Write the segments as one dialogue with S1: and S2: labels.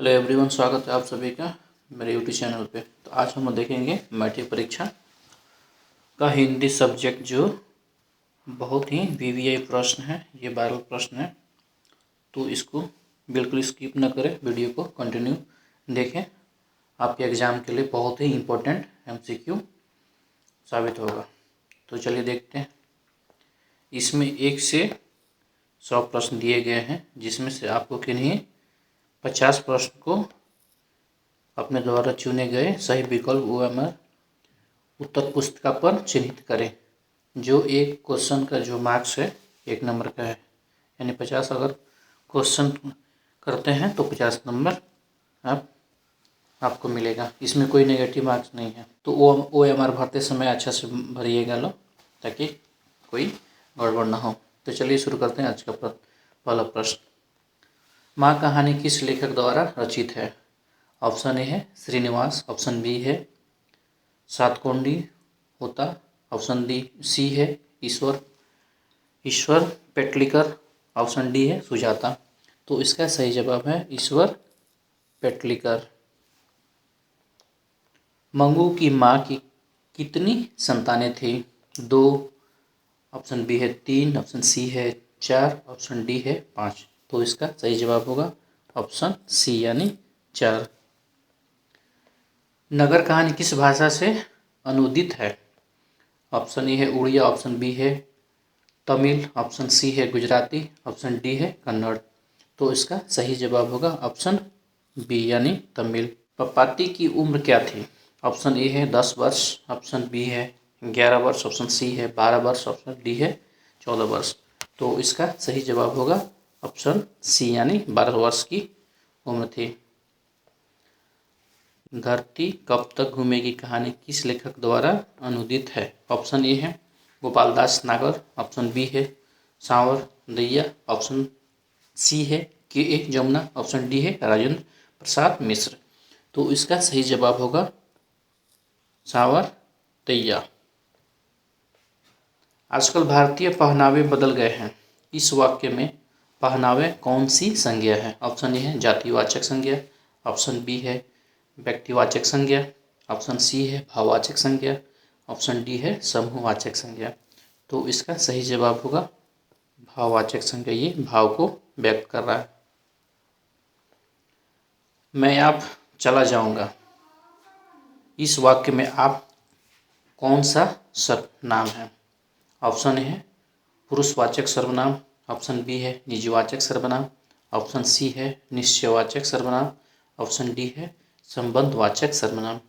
S1: Hello everyone, स्वागत है आप सभी का मेरे यूट्यूब चैनल पे। तो आज हम देखेंगे मैट्रिक परीक्षा का हिंदी सब्जेक्ट, जो बहुत ही वीवीआई प्रश्न है। ये वायरल प्रश्न है, तो इसको बिल्कुल स्किप न करें, वीडियो को कंटिन्यू देखें। आपके एग्ज़ाम के लिए बहुत ही इम्पोर्टेंट एमसीक्यू साबित होगा। तो चलिए देखते हैं। इसमें 1 से 100 प्रश्न दिए गए हैं, जिसमें से आपको किन्हीं 50 प्रश्न को अपने द्वारा चुने गए सही विकल्प OMR उत्तर पुस्तिका पर चिन्हित करें। जो एक क्वेश्चन का जो मार्क्स है 1 नंबर का है, यानी 50 अगर क्वेश्चन करते हैं तो 50 नंबर आपको मिलेगा। इसमें कोई नेगेटिव मार्क्स नहीं है। तो OMR भरते समय अच्छा से भरिएगा लो, ताकि कोई गड़बड़ ना हो। तो चलिए शुरू करते हैं आज का पहला प्रश्न। माँ कहानी किस लेखक द्वारा रचित है? ऑप्शन ए है श्रीनिवास, ऑप्शन बी है सातकोंडी होता, ऑप्शन सी है ईश्वर पेटलिकर, ऑप्शन डी है सुजाता। तो इसका सही जवाब है ईश्वर पेटलिकर। मंगू की माँ की कितनी संतानें थी? 2, ऑप्शन बी है 3, ऑप्शन सी है 4, ऑप्शन डी है 5। तो इसका सही जवाब होगा ऑप्शन सी, यानी 4। नगर कहानी किस भाषा से अनुदित है? ऑप्शन ए है उड़िया, ऑप्शन बी है तमिल, ऑप्शन सी है गुजराती, ऑप्शन डी है कन्नड़। तो इसका सही जवाब होगा ऑप्शन बी, यानी तमिल। पपाती की उम्र क्या थी? ऑप्शन ए है 10 वर्ष, ऑप्शन बी है 11 वर्ष, ऑप्शन सी है 12 वर्ष, ऑप्शन डी है 14 वर्ष। तो इसका सही जवाब होगा ऑप्शन सी, यानी 12 वर्ष की उम्र थी। धरती कब तक घूमेगी कहानी किस लेखक द्वारा अनुदित है? ऑप्शन ए है गोपाल दास नागर, ऑप्शन बी है सांवर दैया, ऑप्शन सी है KA जमुना, ऑप्शन डी है राजेंद्र प्रसाद मिश्र। तो इसका सही जवाब होगा सांवर दैया। आजकल भारतीय पहनावे बदल गए हैं। इस वाक्य में पहनावे कौन सी संज्ञा है? ऑप्शन ए है जातिवाचक संज्ञा, ऑप्शन बी है व्यक्तिवाचक संज्ञा, ऑप्शन सी है भाववाचक संज्ञा, ऑप्शन डी है समूहवाचक संज्ञा। तो इसका सही जवाब होगा भाववाचक संज्ञा। ये भाव को व्यक्त कर रहा है। मैं आप चला जाऊंगा, इस वाक्य में आप कौन सा सर्वनाम है? ऑप्शन ए है पुरुषवाचक सर्वनाम, ऑप्शन बी है निजवाचक सर्वनाम, ऑप्शन सी है निश्चयवाचक सर्वनाम, ऑप्शन डी है संबंधवाचक सर्वनाम।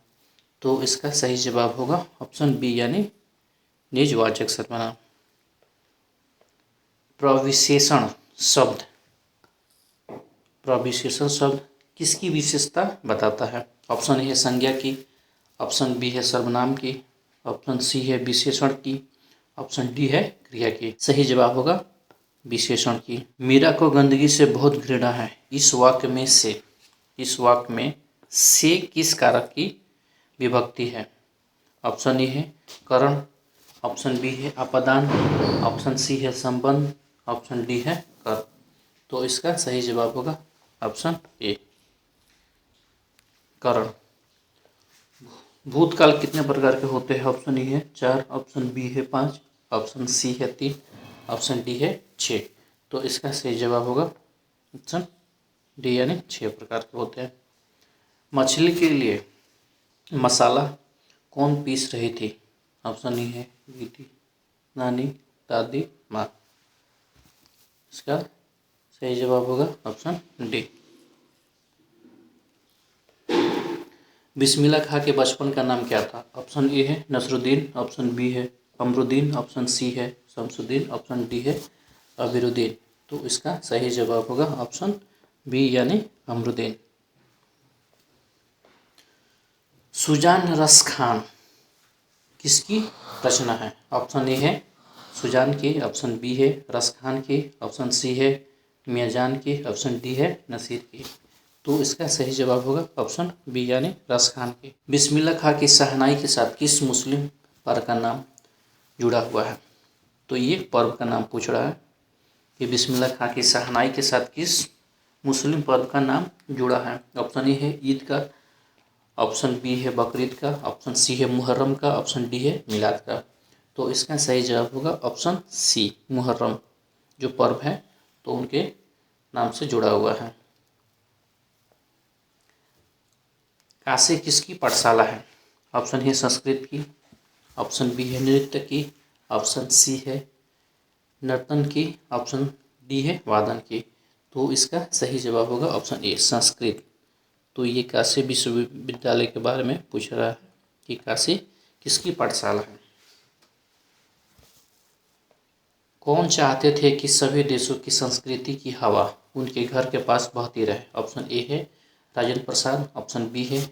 S1: तो इसका सही जवाब होगा ऑप्शन बी, यानी निजवाचक सर्वनाम। प्रविशेषण शब्द किसकी विशेषता बताता है? ऑप्शन ए है संज्ञा की, ऑप्शन बी है सर्वनाम की, ऑप्शन सी है विशेषण की, ऑप्शन डी है क्रिया की। सही जवाब होगा विशेषण की। मीरा को गंदगी से बहुत घृणा है। इस वाक्य में से किस कारक की विभक्ति है? ऑप्शन ए है करण, ऑप्शन बी है अपादान, ऑप्शन सी है संबंध, ऑप्शन डी है कर। तो इसका सही जवाब होगा ऑप्शन ए करण। भूतकाल कितने प्रकार के होते हैं? ऑप्शन ए है 4, ऑप्शन बी है 5, ऑप्शन सी है 3, ऑप्शन डी है 6। तो इसका सही जवाब होगा ऑप्शन डी, यानी 6 प्रकार के होते हैं। मछली के लिए मसाला कौन पीस रही थी? ऑप्शन ए है दीदी, नानी, दादी, माँ। इसका सही जवाब होगा ऑप्शन डी। बिस्मिल्लाह खां के बचपन का नाम क्या था? ऑप्शन ए है नसरुद्दीन, ऑप्शन बी है अमरुद्दीन, ऑप्शन सी है शमसुद्दीन, ऑप्शन डी है अबीरुद्दीन। तो इसका सही जवाब होगा ऑप्शन बी, यानी अमरुद्दीन। सुजान रस खान किसकी रचना है? ऑप्शन ए है सुजान की, ऑप्शन बी है रस खान की, ऑप्शन सी है मियाजान की, ऑप्शन डी है नसीर की। तो इसका सही जवाब होगा ऑप्शन बी, यानी रस खान की। बिस्मिल्लाह खां की शहनाई के साथ किस मुस्लिम पर्व का नाम जुड़ा हुआ है? तो ये पर्व का नाम पूछ रहा है कि बिस्मिल्लाह खां की शहनाई के साथ किस मुस्लिम पर्व का नाम जुड़ा है? ऑप्शन ए है ईद का, ऑप्शन बी है बकरीद का, ऑप्शन सी है मुहर्रम का, ऑप्शन डी है मिलाद का। तो इसका सही जवाब होगा ऑप्शन सी, मुहर्रम जो पर्व है तो उनके नाम से जुड़ा हुआ है। काशी किसकी पाठशाला है? ऑप्शन है संस्कृत की, ऑप्शन बी है नृत्य की, ऑप्शन सी है नर्तन की, ऑप्शन डी है वादन की। तो इसका सही जवाब होगा ऑप्शन ए, संस्कृत। तो ये काशी विश्वविद्यालय के बारे में पूछ रहा है कि काशी किसकी पाठशाला है। कौन चाहते थे कि सभी देशों की संस्कृति की हवा उनके घर के पास बहती रहे? ऑप्शन ए है राजेंद्र प्रसाद, ऑप्शन बी है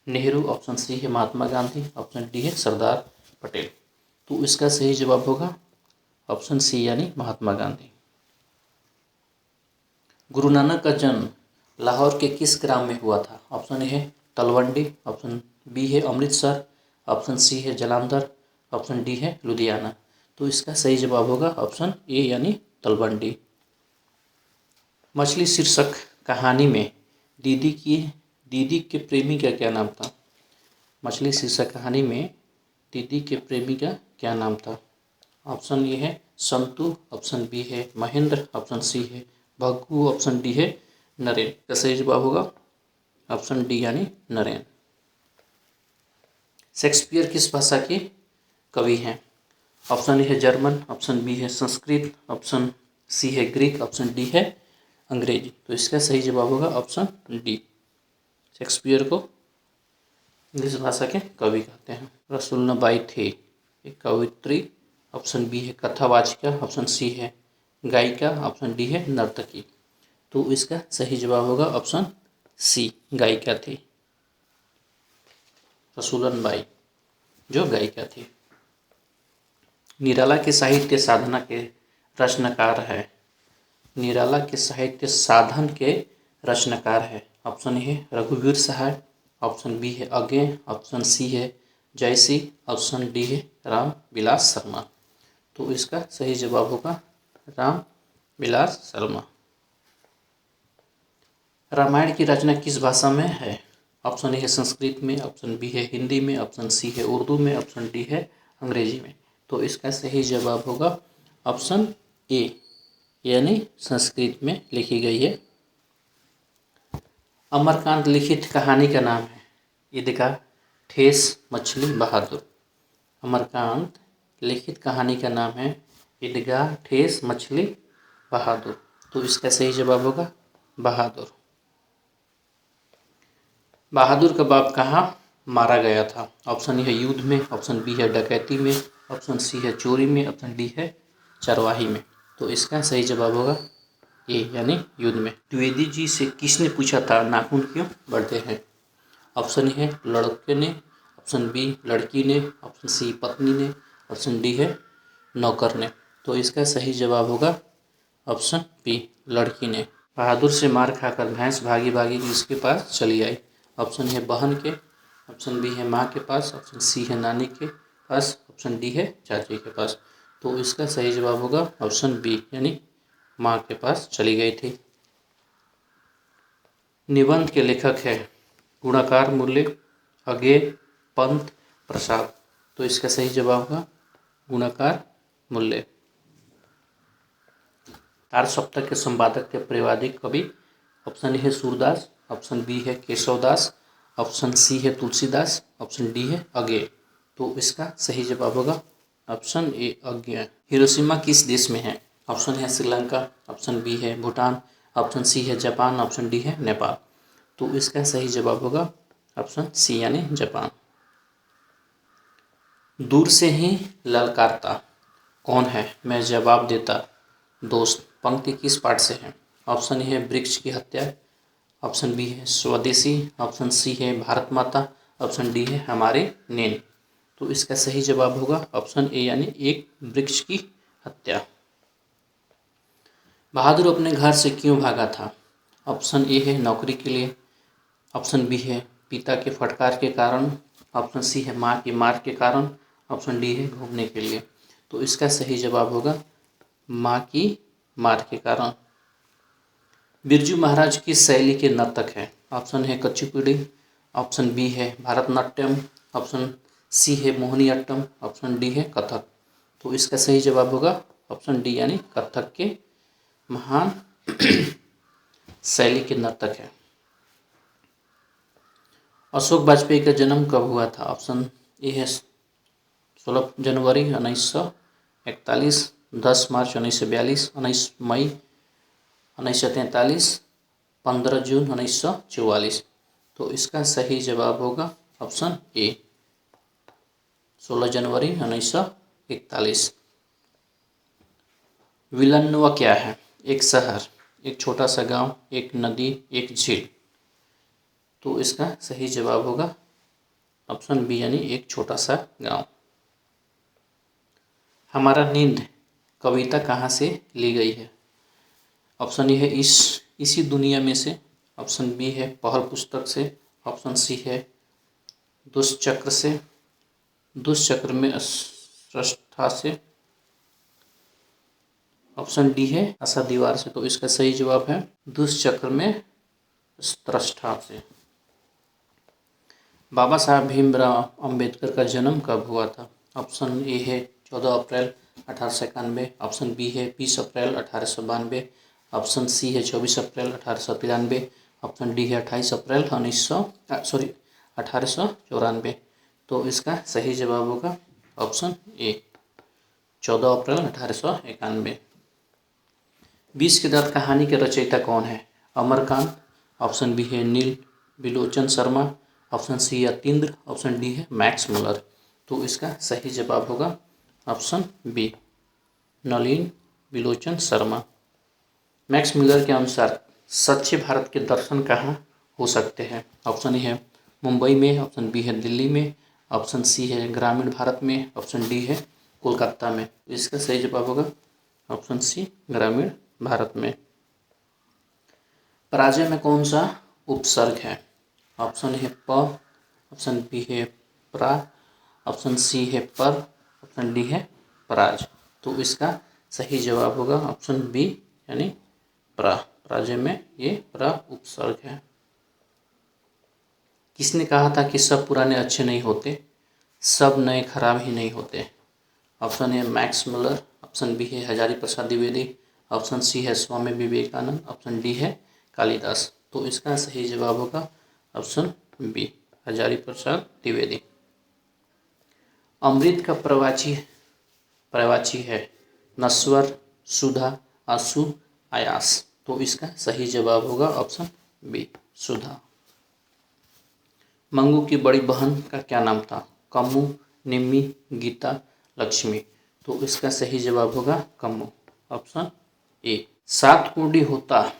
S1: नेहरू, ऑप्शन सी है महात्मा गांधी, ऑप्शन डी है सरदार पटेल। तो इसका सही जवाब होगा ऑप्शन सी यानी महात्मा गांधी। गुरु नानक का जन्म लाहौर के किस ग्राम में हुआ था? ऑप्शन ए है तलवंडी, ऑप्शन बी है अमृतसर, ऑप्शन सी है जालंधर, ऑप्शन डी है लुधियाना। तो इसका सही जवाब होगा ऑप्शन ए यानी तलवंडी। मछली शीर्षक कहानी में दीदी के प्रेमी का क्या नाम था? मछली शीर्षक कहानी में दीदी के प्रेमी का क्या नाम था? ऑप्शन ए है संतु, ऑप्शन बी है महेंद्र, ऑप्शन सी है भग्गू, ऑप्शन डी है नरेन। का सही जवाब होगा ऑप्शन डी यानी नरेन। शेक्सपियर किस भाषा के कवि हैं? ऑप्शन ए है जर्मन, ऑप्शन बी है संस्कृत, ऑप्शन सी है ग्रीक, ऑप्शन डी है अंग्रेजी। तो इसका सही जवाब होगा ऑप्शन डी। शेक्सपियर को इंग्लिश भाषा के कवि कहते हैं। रसूलनाबाई थे एक कवयित्री, ऑप्शन बी है कथावाचिका, ऑप्शन सी है गायिका, ऑप्शन डी है नर्तकी। तो इसका सही जवाब होगा ऑप्शन सी, गायिका थी रसूलनाबाई जो गायिका थी। निराला के साहित्य साधना के रचनाकार है? निराला के साहित्य साधन के रचनाकार है? ऑप्शन ए है रघुवीर सहाय, ऑप्शन बी है अज्ञे, ऑप्शन सी है जयसी, ऑप्शन डी है राम विलास शर्मा। तो इसका सही जवाब होगा राम विलास शर्मा। रामायण की रचना किस भाषा में है? ऑप्शन ए है संस्कृत में, ऑप्शन बी है हिंदी में, ऑप्शन सी है उर्दू में, ऑप्शन डी है अंग्रेजी में। तो इसका सही जवाब होगा ऑप्शन ए यानी संस्कृत में लिखी गई है। अमरकांत लिखित कहानी का नाम है? ईदगाह, ठेस, मछली, बहादुर। अमरकांत लिखित कहानी का नाम है ईदगाह, ठेस, मछली, बहादुर। तो इसका सही जवाब होगा बहादुर। बहादुर का बाप कहाँ मारा गया था? ऑप्शन ए है युद्ध में, ऑप्शन बी है डकैती में, ऑप्शन सी है चोरी में, ऑप्शन डी है चरवाही में। तो इसका सही जवाब होगा ए यानी युद्ध में। द्विवेदी जी से किसने पूछा था नाखून क्यों बढ़ते हैं? ऑप्शन ए है लड़के ने, ऑप्शन बी लड़की ने, ऑप्शन सी पत्नी ने, ऑप्शन डी है नौकर ने। तो इसका सही जवाब होगा ऑप्शन बी लड़की ने। बहादुर से मार खाकर भैंस भागी भागी किसके पास चली आई? ऑप्शन है बहन के, ऑप्शन बी है माँ के पास, ऑप्शन सी है नानी के पास, ऑप्शन डी है चाची के पास। तो इसका सही जवाब होगा ऑप्शन बी यानी माँ के पास चली गई थी। निबंध के लेखक है गुणाकार मूल्य, अज्ञेय, पंत, प्रसाद। तो इसका सही जवाब होगा गुणाकार मूल्य। तार सप्ताह के संपादक थे प्रतिवादिक कवि? ऑप्शन ए है सूरदास, ऑप्शन बी है केशवदास, ऑप्शन सी है तुलसीदास, ऑप्शन डी है अज्ञेय। तो इसका सही जवाब होगा ऑप्शन ए अज्ञेय। हिरोशिमा किस देश में है? ऑप्शन है श्रीलंका, ऑप्शन बी है भूटान, ऑप्शन सी है जापान, ऑप्शन डी है नेपाल। तो इसका सही जवाब होगा ऑप्शन सी यानी जापान। दूर से ही ललकारता कौन है, मैं जवाब देता दोस्त पंक्ति किस पाठ से है? ऑप्शन ए है वृक्ष की हत्या, ऑप्शन बी है स्वदेशी, ऑप्शन सी है भारत माता, ऑप्शन डी है हमारे नेन। तो इसका सही जवाब होगा ऑप्शन ए यानी एक वृक्ष की हत्या। बहादुर अपने घर से क्यों भागा था? ऑप्शन ए है नौकरी के लिए, ऑप्शन बी है पिता के फटकार के कारण, ऑप्शन सी है माँ की मार के कारण, ऑप्शन डी है घूमने के लिए। तो इसका सही जवाब होगा माँ की मार के कारण। बिरजू महाराज की शैली के नर्तक है? ऑप्शन है कुचिपुड़ी, ऑप्शन बी है भारतनाट्यम, ऑप्शन सी है मोहिनीअट्टम, ऑप्शन डी है कथक। तो इसका सही जवाब होगा ऑप्शन डी यानी कथक के महान शैली के नर्तक है। अशोक वाजपेयी का जन्म कब हुआ था? ऑप्शन ए है 16 जनवरी 1941, 10 मार्च 1942, 19 मई 1943, 15 जून 1944। तो इसका सही जवाब होगा ऑप्शन ए 16 जनवरी 1941। विलन्वा क्या है? एक शहर, एक छोटा सा गांव, एक नदी, एक झील। तो इसका सही जवाब होगा ऑप्शन बी यानी एक छोटा सा गांव। हमारा नींद कविता कहाँ से ली गई है? ऑप्शन ए है इसी दुनिया में से, ऑप्शन बी है पहल पुस्तक से, ऑप्शन सी है दुष्चक्र से, दुष्चक्र में स्रष्टा से, ऑप्शन डी है आशा दीवार से। तो इसका सही जवाब है दुष्चक्र में स्रष्टा से। बाबा साहब भीमराव अंबेडकर का जन्म कब हुआ था? ऑप्शन ए है 14 अप्रैल 1891, ऑप्शन बी है 20 अप्रैल 1892, ऑप्शन सी है 24 अप्रैल 1893, ऑप्शन डी है 28 अप्रैल 1894। तो इसका सही जवाब होगा ऑप्शन ए 14 अप्रैल 1891। 20 के दांत कहानी के रचयिता कौन है? अमरकांत, ऑप्शन बी है Neel Bilochan Sharma, option C Yatindra, option D है मैक्स मुलर। तो इसका सही जवाब होगा option B Nalin Bilochan Sharma. Max Muller के अनुसार सच्चे भारत के दर्शन कहाँ हो सकते हैं? ऑप्शन ए है मुंबई में, ऑप्शन बी है दिल्ली में, ऑप्शन सी है ग्रामीण भारत में, ऑप्शन डी है कोलकाता में। इसका सही जवाब होगा ऑप्शन सी ग्रामीण भारत में। पराजय में कौन सा उपसर्ग है? ऑप्शन है प, ऑप्शन बी है प्रा, ऑप्शन सी है पर, ऑप्शन डी है पराज। तो इसका सही जवाब होगा ऑप्शन बी यानी प्रा। पराजय में ये प्रा उपसर्ग है। किसने कहा था कि सब पुराने अच्छे नहीं होते, सब नए खराब ही नहीं होते? Option A Max Muller, option B है हजारी प्रसाद द्विवेदी, ऑप्शन सी है स्वामी विवेकानंद, ऑप्शन डी है कालिदास। तो इसका सही जवाब होगा ऑप्शन बी हजारी प्रसाद द्विवेदी। अमृत का प्रवाची है नस्वर, सुधा, आंसू, आयास। तो इसका सही जवाब होगा ऑप्शन बी सुधा। मंगू की बड़ी बहन का क्या नाम था? कम्मू, निम्मी, गीता, लक्ष्मी। तो इसका सही जवाब होगा कम्मू, ऑप्शन ए। सात कोडी होता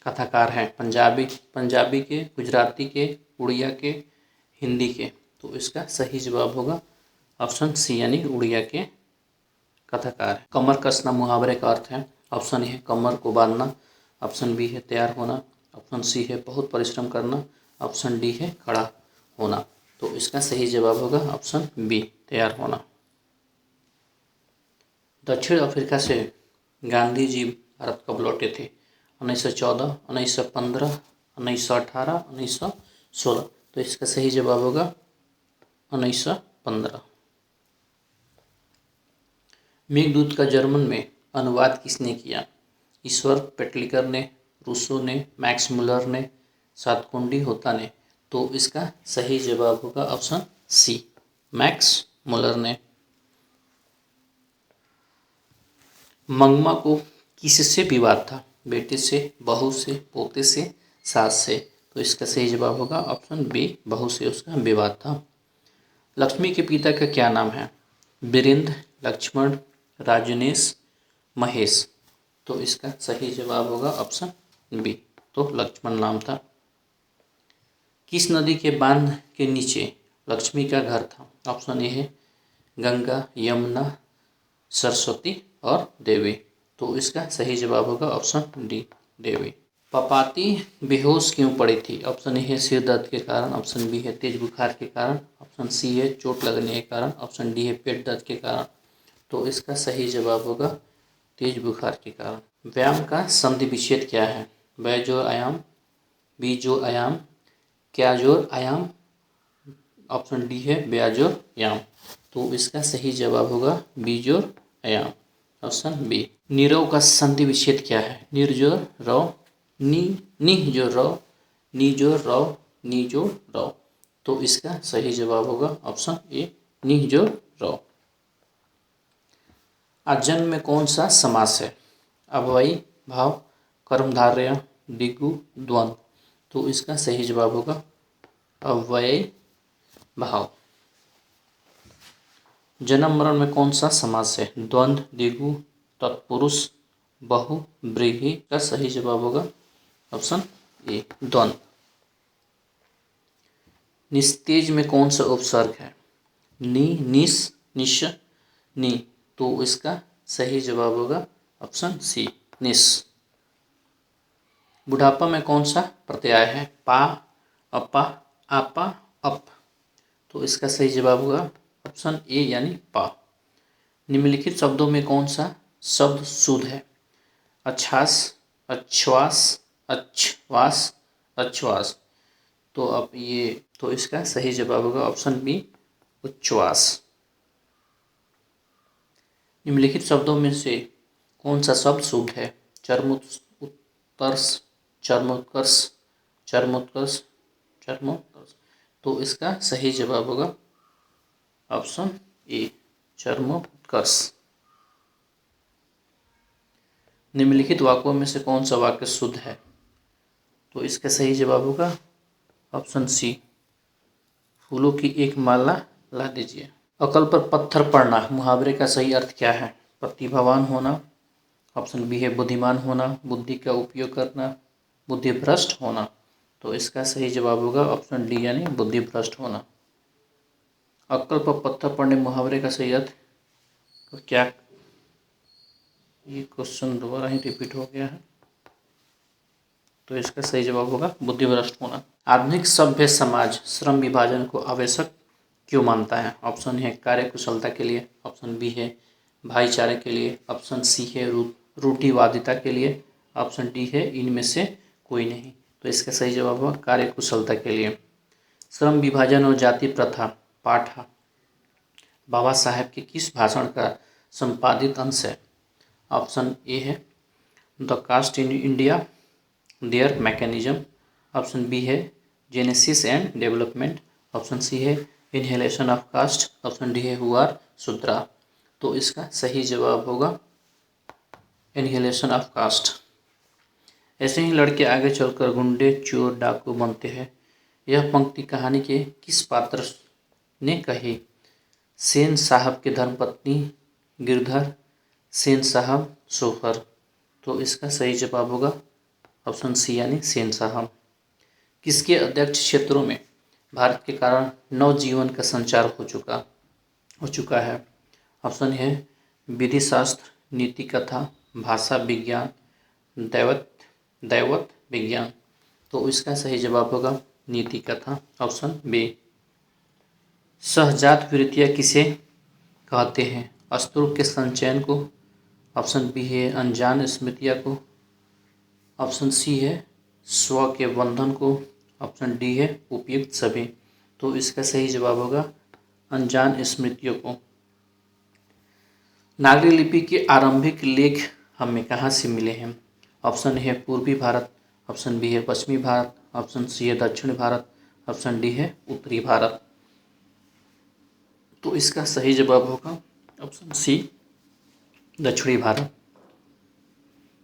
S1: कथाकार हैं पंजाबी के, गुजराती के, उड़िया के, हिंदी के। तो इसका सही जवाब होगा ऑप्शन सी यानी उड़िया के कथाकार है। कमर कसना मुहावरे का अर्थ है? ऑप्शन ए है कमर को बांधना, ऑप्शन बी है तैयार होना, ऑप्शन सी है बहुत परिश्रम करना, ऑप्शन डी है खड़ा होना। तो इसका सही जवाब होगा ऑप्शन बी तैयार होना। दक्षिण अफ्रीका से गांधी जी भारत कब लौटे थे? 1914, 1915, 1918, 1916। तो इसका सही जवाब होगा 1915। मेघदूत का जर्मन में अनुवाद किसने किया? ईश्वर पेटलिकर ने, रूसो ने, मैक्स मुलर ने, सातकोंडी होता ने। तो इसका सही जवाब होगा ऑप्शन सी मैक्स मुलर ने। मंगमा को किससे विवाद था? बेटे से, बहू से, पोते से, सास से। तो इसका सही जवाब होगा ऑप्शन बी बहू से उसका विवाद था। लक्ष्मी के पिता का क्या नाम है? वीरेंद्र, लक्ष्मण, राजनेश, महेश। तो इसका सही जवाब होगा ऑप्शन बी तो लक्ष्मण नाम था। किस नदी के बांध के नीचे लक्ष्मी का घर था? ऑप्शन ए है गंगा, यमुना, सरस्वती और देवी। तो इसका सही जवाब होगा ऑप्शन डी देवी। पपाती बेहोश क्यों पड़ी थी? ऑप्शन ए है सिर दर्द के कारण, ऑप्शन बी है तेज बुखार के कारण, ऑप्शन सी है चोट लगने के कारण, ऑप्शन डी है पेट दर्द के कारण। तो इसका सही जवाब होगा तेज बुखार के कारण। व्यायाम का संधि विच्छेद क्या है? बेजोर आयाम, बीजोर आयाम, क्याजोर आयाम, ऑप्शन डी है बेजोर आयाम। तो इसका सही जवाब होगा बीजोर आयाम, ऑप्शन बी। नीरव का संधि विच्छेद क्या है? निर्जोर रव, निजोर रव, निजोर रव, निजोर रव। तो इसका सही जवाब होगा ऑप्शन ए निजोर रव। आजन्म में कौन सा समास है? अव्ययी भाव, कर्मधारय, द्विगु, द्वंद्व। तो इसका सही जवाब होगा अव्ययी भाव। जन्म मरण में कौन सा समास है? द्वंद्व, द्विगु, तत्पुरुष, बहु, व्रीहि। का सही जवाब होगा ऑप्शन ए द्वंद्व। निस्तेज में कौन सा उपसर्ग है? नि, निस, निश, नि। तो इसका सही जवाब होगा ऑप्शन सी निस। बुढ़ापा में कौन सा प्रत्यय है? पा, अपा, आपा, अप। तो इसका सही जवाब होगा ऑप्शन ए यानी पा। निम्नलिखित शब्दों में कौन सा शब्द शुद्ध है? अच्छास, अच्छ्वास, अच्छवास, अच्छ्वास। तो इसका सही जवाब होगा ऑप्शन बी उच्छ्वास। निम्नलिखित शब्दों में से कौन सा शब्द शुद्ध है? चर्मोत्कर्ष, चर्मोत्कर्ष, चर्मोत्कर्ष, चर्मोत्कर्ष। तो इसका सही जवाब होगा ऑप्शन ए चर्मोत्कर्ष। निम्नलिखित वाक्यों में से कौन सा वाक्य शुद्ध है? तो इसका सही जवाब होगा ऑप्शन सी फूलों की एक माला ला दीजिए। अकल पर पत्थर पड़ना मुहावरे का सही अर्थ क्या है? प्रतिभावान होना, ऑप्शन बी है बुद्धिमान होना, बुद्धि का उपयोग करना, बुद्धिभ्रष्ट होना। तो इसका सही जवाब होगा ऑप्शन डी यानी बुद्धिभ्रष्ट होना। अक्ल पर पत्थर पड़ने मुहावरे का सही अर्थ क्या? ये क्वेश्चन दोबारा ही रिपीट हो गया है। तो इसका सही जवाब होगा बुद्धिभ्रष्ट होना। आधुनिक सभ्य समाज श्रम विभाजन को आवश्यक क्यों मानता है? ऑप्शन है कार्यकुशलता के लिए, ऑप्शन बी है भाईचारे के लिए, ऑप्शन सी है रूढ़िवादिता के लिए, ऑप्शन डी है इनमें से कोई नहीं। तो इसका सही जवाब होगा कार्यकुशलता के लिए। श्रम विभाजन और जाति प्रथा पाठ बाबा साहेब के किस भाषण का संपादित अंश है? ऑप्शन ए है the caste in India their mechanism, option B है genesis and development, option C है inhalation of caste, option D है हु आर शूद्रा। तो इसका सही जवाब होगा इनहेलेशन ऑफ कास्ट। ऐसे ही लड़के आगे चलकर गुंडे, चोर, डाकू बनते हैं। यह पंक्ति कहानी के किस पात्र ने कही? सेन साहब के धर्मपत्नी गिरधर, सेन साहब, सोफर। तो इसका सही जवाब होगा ऑप्शन सी यानी सेन साहब। किसके अध्यक्ष क्षेत्रों में भारत के कारण नवजीवन का संचार हो चुका है? ऑप्शन है विधि शास्त्र, नीति कथा, भाषा विज्ञान, दैवत विज्ञान। तो इसका सही जवाब होगा नीति कथा, ऑप्शन बी। सहजात वृत्तियाँ किसे कहते हैं? अस्त्रों के संचयन को, ऑप्शन बी है अनजान स्मृतियाँ को, ऑप्शन सी है स्व के बंधन को, ऑप्शन डी है उपयुक्त सभी। तो इसका सही जवाब होगा अनजान स्मृतियों को। नागरी लिपि के आरंभिक लेख हमें कहाँ से मिले हैं? ऑप्शन है पूर्वी भारत, ऑप्शन बी है पश्चिमी भारत, ऑप्शन सी है दक्षिण भारत, ऑप्शन डी है उत्तरी भारत। तो इसका सही जवाब होगा ऑप्शन सी दक्षिणी भारत।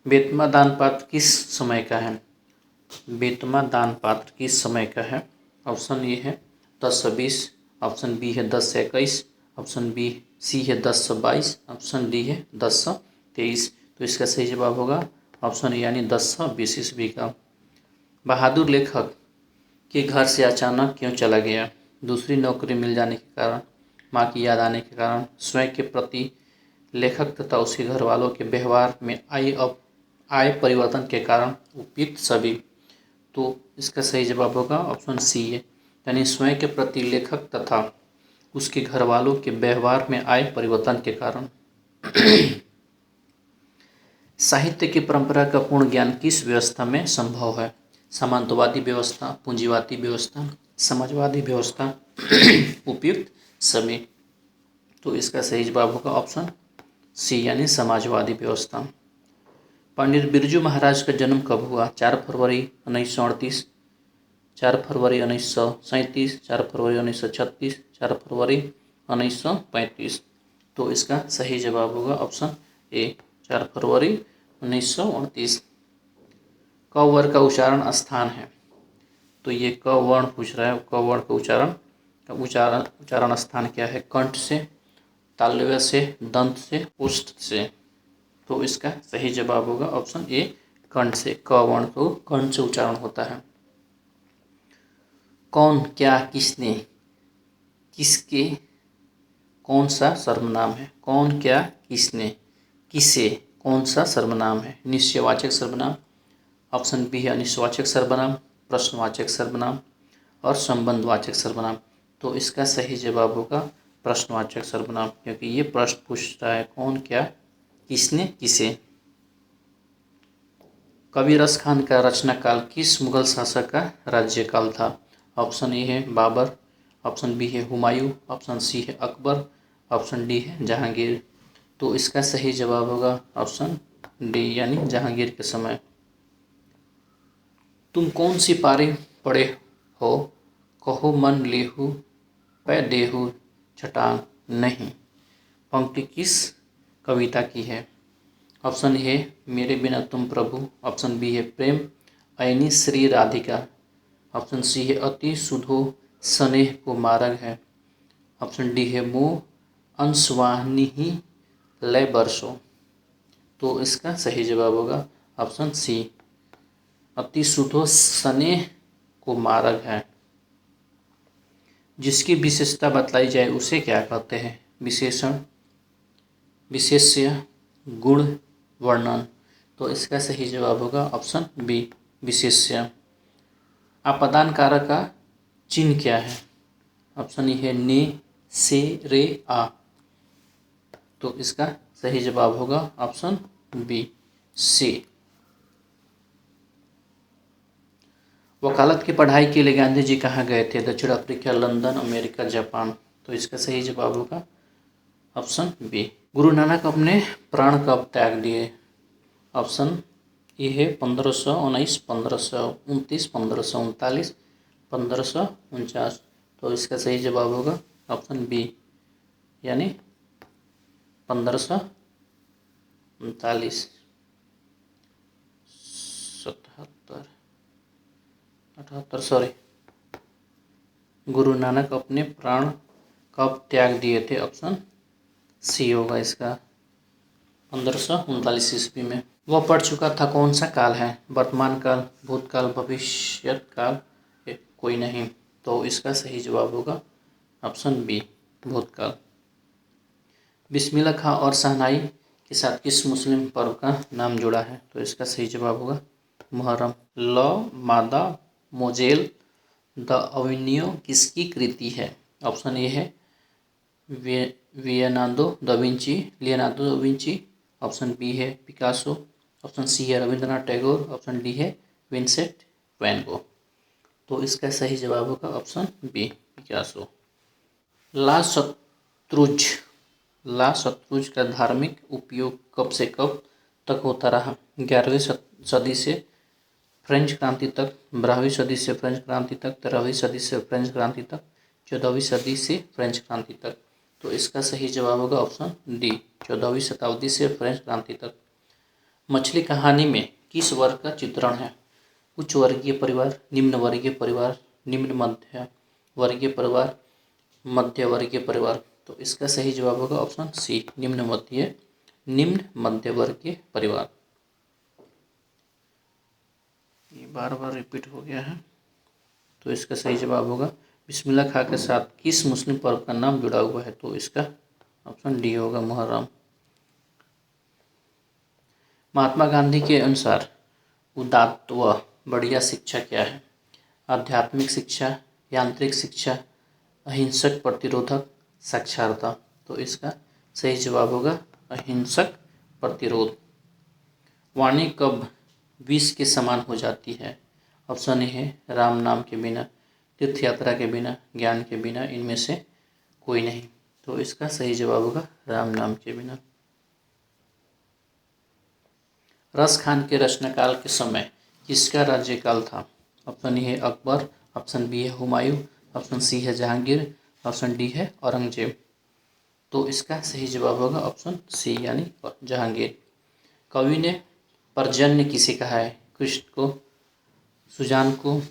S1: बेतमा दान पात्र किस समय का है? बेतमा दान पात्र किस समय का है? ऑप्शन ए है 10 से 20, ऑप्शन बी है 10 से 21, ऑप्शन बी सी है 10 से 22, ऑप्शन डी है 10 से 23। तो इसका सही जवाब होगा ऑप्शन ए यानी 10 से 20 ईस्वी का। बहादुर लेखक के घर से अचानक क्यों चला गया? दूसरी नौकरी मिल जाने के कारण, माँ की याद आने के कारण, स्वयं के प्रति लेखक तथा उसके घर वालों के व्यवहार में आए परिवर्तन के कारण, उपयुक्त सभी। तो इसका सही जवाब होगा ऑप्शन सी है यानी स्वयं के प्रति लेखक तथा उसके घर वालों के व्यवहार में आए परिवर्तन के कारण। साहित्य की परंपरा का पूर्ण ज्ञान किस व्यवस्था में संभव है? सामंतवादी व्यवस्था, पूंजीवादी व्यवस्था, समाजवादी व्यवस्था, उपयुक्त सभी। तो इसका सही जवाब होगा ऑप्शन सी यानी समाजवादी व्यवस्था। पंडित बिरजू महाराज का जन्म कब हुआ? 4 फरवरी 1938, 4 फरवरी 1937, 4 फरवरी 1936, 4 फरवरी 1935। तो इसका सही जवाब होगा ऑप्शन ए 4 फरवरी 1938। क वर्ग का उच्चारण स्थान है। तो ये क वर्ण पूछ रहा है, क वर्ण का उच्चारण स्थान क्या है? कंठ से, तालव्य से, दंत से, ओष्ठ से। तो इसका सही जवाब होगा ऑप्शन ए कंठ से। क वर्ण को कंठ से उच्चारण होता है। कौन, क्या, किसने, किसके, कौन सा सर्वनाम है? कौन, क्या, किसने, किसे, कौन सा सर्वनाम है? निश्चयवाचक सर्वनाम, ऑप्शन बी है अनिश्चयवाचक सर्वनाम, प्रश्नवाचक सर्वनाम और संबंधवाचक सर्वनाम। तो इसका सही जवाब होगा प्रश्नवाचक सर्वनाम, क्योंकि ये प्रश्न पूछता है कौन, क्या, किसने, किसे। कबीर रस खान का रचना काल किस मुगल शासक का राज्यकाल था? ऑप्शन ए है बाबर, ऑप्शन बी है हुमायूं, ऑप्शन सी है अकबर, ऑप्शन डी है जहांगीर। तो इसका सही जवाब होगा ऑप्शन डी यानी जहांगीर के समय। तुम कौन सी पारी पढ़े हो? कहो मन लेहू, पै देहू छटांग नहीं। पंक्ति किस कविता की है? ऑप्शन ए मेरे बिना तुम प्रभु, ऑप्शन बी है प्रेम ऐनी श्री राधिका, ऑप्शन सी है अति सुधो स्नेह को मार्ग है, ऑप्शन डी है मोह अंशवाहिनी ही लय बरसो। तो इसका सही जवाब होगा ऑप्शन सी अति सुधो स्नेह को मार्ग है। जिसकी विशेषता बतलाई जाए उसे क्या कहते हैं? विशेषण, विशेष्य, गुण, वर्णन। तो इसका सही जवाब होगा ऑप्शन बी विशेष्य। आपादान कारक का चिन्ह क्या है? ऑप्शन ए है ने, से, रे, आ। तो इसका सही जवाब होगा ऑप्शन बी से। वकालत की पढ़ाई के लिए गांधी जी कहाँ गए थे? दक्षिण अफ्रीका, लंदन, अमेरिका, जापान। तो इसका सही जवाब होगा ऑप्शन बी। गुरु नानक अपने प्राण कब त्याग दिए? ऑप्शन ए है 1519, 1529, 1539, 1549। तो इसका सही जवाब होगा ऑप्शन बी यानी 1539, 77, 78 सॉरी। गुरु नानक अपने प्राण कब त्याग दिए थे? ऑप्शन सी होगा इसका 1539 ईस्वी में। वह पढ़ चुका था कौन सा काल है? वर्तमान काल, भूतकाल, भविष्यत काल, कोई नहीं। तो इसका सही जवाब होगा ऑप्शन बी भूतकाल। बिस्मिल्लाह खां और शहनाई के साथ किस मुस्लिम पर्व का नाम जुड़ा है? तो इसका सही जवाब होगा मुहर्रम। लॉ मादा मोजेल द अवेन्यू किसकी कृति है? ऑप्शन ए है Leonardo da Vinci, option B है पिकासो, ऑप्शन सी है रविंद्रनाथ टैगोर, ऑप्शन डी है विंसेंट वैन गो। तो इसका सही जवाब होगा ऑप्शन बी पिकासो। ला शत्रुज का धार्मिक उपयोग कब से कब तक होता रहा? 11वीं सदी से फ्रेंच क्रांति तक, 12वीं सदी से फ्रेंच क्रांति तक, 13वीं सदी से फ्रेंच क्रांति तक, 14वीं सदी से फ्रेंच क्रांति तक। तो इसका सही जवाब होगा ऑप्शन डी 14वीं शताब्दी से फ्रेंच क्रांति तक। मछली कहानी में किस वर्ग का चित्रण है? उच्च वर्गीय परिवार, निम्न वर्गीय परिवार, निम्न मध्य वर्गीय परिवार, मध्य वर्गीय परिवार। तो इसका सही जवाब होगा ऑप्शन सी निम्न मध्य वर्गीय परिवार। ये बार बार रिपीट हो गया है। तो इसका सही जवाब होगा बिस्मिल्लाह खां के साथ किस मुस्लिम पर्व का नाम जुड़ा हुआ है? तो इसका ऑप्शन डी होगा मुहर्रम। महात्मा गांधी के अनुसार उदात्त व बढ़िया शिक्षा क्या है? आध्यात्मिक शिक्षा, यांत्रिक शिक्षा, अहिंसक प्रतिरोधक, साक्षरता। तो इसका सही जवाब होगा अहिंसक प्रतिरोध। वाणी कब विष के समान हो जाती है? ऑप्शन ए है राम नाम के बिना, तीर्थ यात्रा के बिना, ज्ञान के बिना, इनमें से कोई नहीं। तो इसका सही जवाब होगा राम नाम के बिना। रस खान के रचनाकाल के समय किसका राज्यकाल था? ऑप्शन ए है अकबर, ऑप्शन बी है हुमायूं, ऑप्शन सी है जहांगीर, ऑप्शन डी है औरंगजेब। तो इसका सही जवाब होगा ऑप्शन सी यानी जहांगीर। कवि ने पर्जन्य किसे कहा है? कृष्ण को, सुजान को,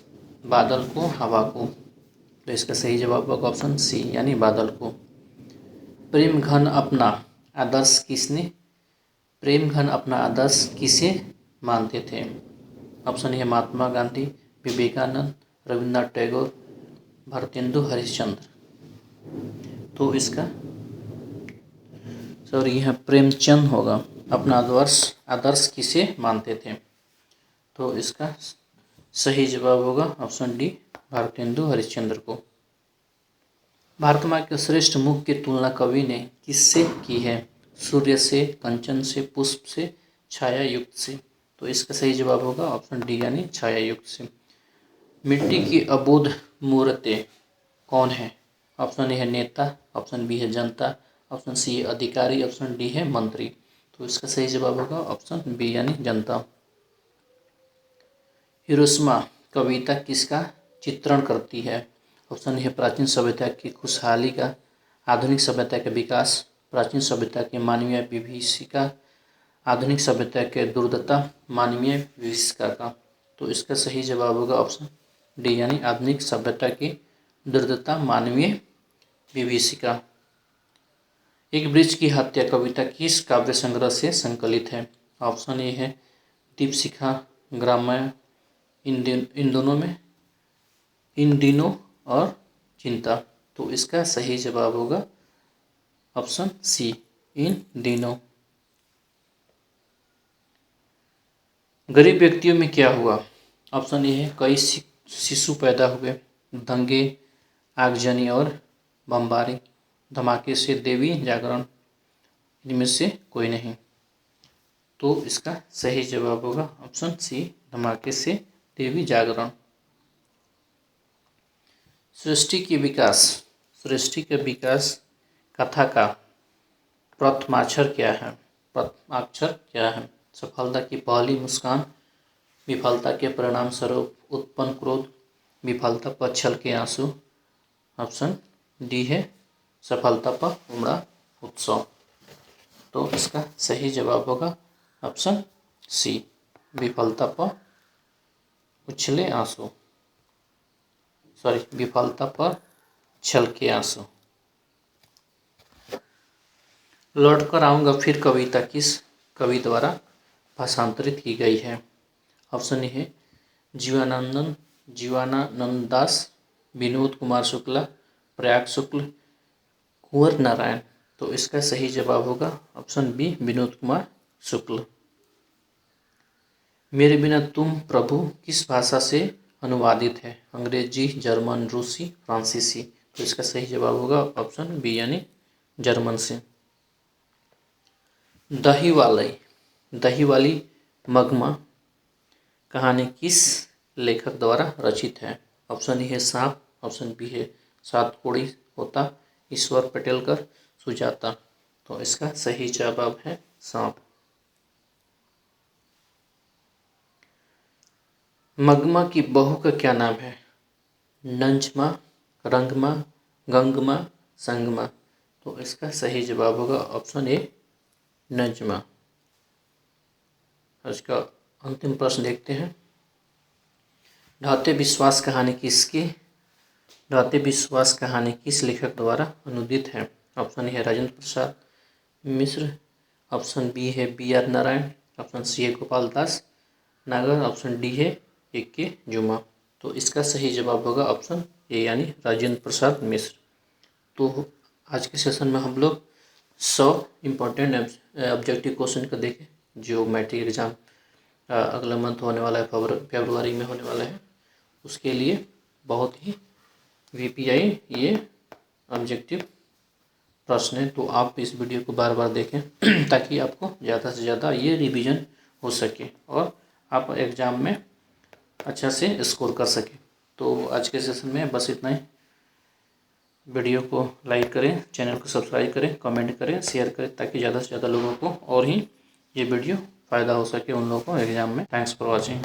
S1: बादल को, हवा को। तो इसका सही जवाब होगा ऑप्शन सी यानी बादल को। प्रेम घन अपना आदर्श किसने प्रेम घन अपना आदर्श किसे मानते थे? ऑप्शन है महात्मा गांधी, विवेकानंद, रविन्द्रनाथ टैगोर, भारतेंदु हरिश्चंद्र। तो इसका सॉरी यहाँ प्रेमचंद होगा। अपना आदर्श किसे मानते थे? तो इसका सही जवाब होगा ऑप्शन डी भारतेंदु हरिश्चंद्र को। भारत माँ के श्रेष्ठ मुख की तुलना कवि ने किससे की है? सूर्य से, कंचन से, पुष्प से, छाया युक्त से। तो इसका सही जवाब होगा ऑप्शन डी यानी छाया युक्त से। मिट्टी की अबोध मूर्तें कौन है? ऑप्शन ए है नेता, ऑप्शन बी है जनता, ऑप्शन सी है अधिकारी, ऑप्शन डी है मंत्री। तो इसका सही जवाब होगा ऑप्शन बी यानी जनता। हिरोशिमा कविता किसका चित्रण करती है? ऑप्शन है प्राचीन सभ्यता की खुशहाली का, आधुनिक सभ्यता के विकास, प्राचीन सभ्यता की मानवीय विभीषिका, आधुनिक सभ्यता के दुर्दशा, मानवीय विभीषिका का। तो इसका सही जवाब होगा ऑप्शन डी यानी आधुनिक सभ्यता की दुर्दशा, मानवीय विभीषिका। एक वृक्ष की हत्या कविता किस काव्य संग्रह से संकलित है? ऑप्शन ए है दीपशिखा, ग्राम्य, इन दिनों और चिंता। तो इसका सही जवाब होगा ऑप्शन सी इन दिनों। गरीब व्यक्तियों में क्या हुआ? ऑप्शन ए है कई शिशु पैदा हुए, दंगे, आगजनी और बमबारी, धमाके से देवी जागरण, इनमें से कोई नहीं। तो इसका सही जवाब होगा ऑप्शन सी धमाके से देवी जागरण। सृष्टि के विकास कथा का प्रथमाक्षर क्या है? सफलता की पहली मुस्कान, विफलता के परिणाम स्वरूप उत्पन्न क्रोध, विफलता पर छल के आंसू, ऑप्शन डी है सफलता पर उमड़ा उत्सव। तो इसका सही जवाब होगा ऑप्शन सी विफलता पर उछले आंसू, विफलता पर छल के आंसू। लौट कर आऊँगा फिर कविता किस कवि द्वारा भाषांतरित की गई है? ऑप्शन ए है जीवानंद दास, विनोद कुमार शुक्ला, प्रयाग शुक्ल, कुंवर नारायण। तो इसका सही जवाब होगा ऑप्शन बी विनोद कुमार शुक्ल। मेरे बिना तुम प्रभु किस भाषा से अनुवादित है? अंग्रेजी, जर्मन, रूसी, फ्रांसीसी। तो इसका सही जवाब होगा ऑप्शन बी यानी जर्मन से। दही वाली मगमा कहानी किस लेखक द्वारा रचित है? ऑप्शन ए है सांप, ऑप्शन बी है सात कोड़ी होता, ईश्वर पटेलकर, सुजाता। तो इसका सही जवाब है सांप। मगमा की बहू का क्या नाम है? नंजमा, रंगमा, गंगमा, संगमा। तो इसका सही जवाब होगा ऑप्शन ए नंजमा। इसका अंतिम प्रश्न देखते हैं। ढाते विश्वास कहानी किस लेखक द्वारा अनुदित है? ऑप्शन ए है राजेंद्र प्रसाद मिश्र, ऑप्शन बी है B R Narayan, option C है गोपाल दास नागर, ऑप्शन डी है ए.के. जुमा। तो इसका सही जवाब होगा ऑप्शन ए यानी राजेंद्र प्रसाद मिश्र। तो आज के सेशन में हम लोग 100 इम्पोर्टेंट ऑब्जेक्टिव क्वेश्चन को देखें जो मैट्रिक एग्ज़ाम अगला मंथ होने वाला है, फरवरी में होने वाला है। उसके लिए बहुत ही VPI ये ऑब्जेक्टिव प्रश्न है। तो आप इस वीडियो को बार बार देखें ताकि आपको ज़्यादा से ज़्यादा ये रिवीजन हो सके और आप एग्ज़ाम में अच्छा से स्कोर कर सकें। तो आज के सेशन में बस इतना ही। वीडियो को लाइक करें, चैनल को सब्सक्राइब करें, कमेंट करें, शेयर करें ताकि ज़्यादा से ज़्यादा लोगों को और ही ये वीडियो फ़ायदा हो सके उन लोगों को एग्ज़ाम में। Thanks for watching.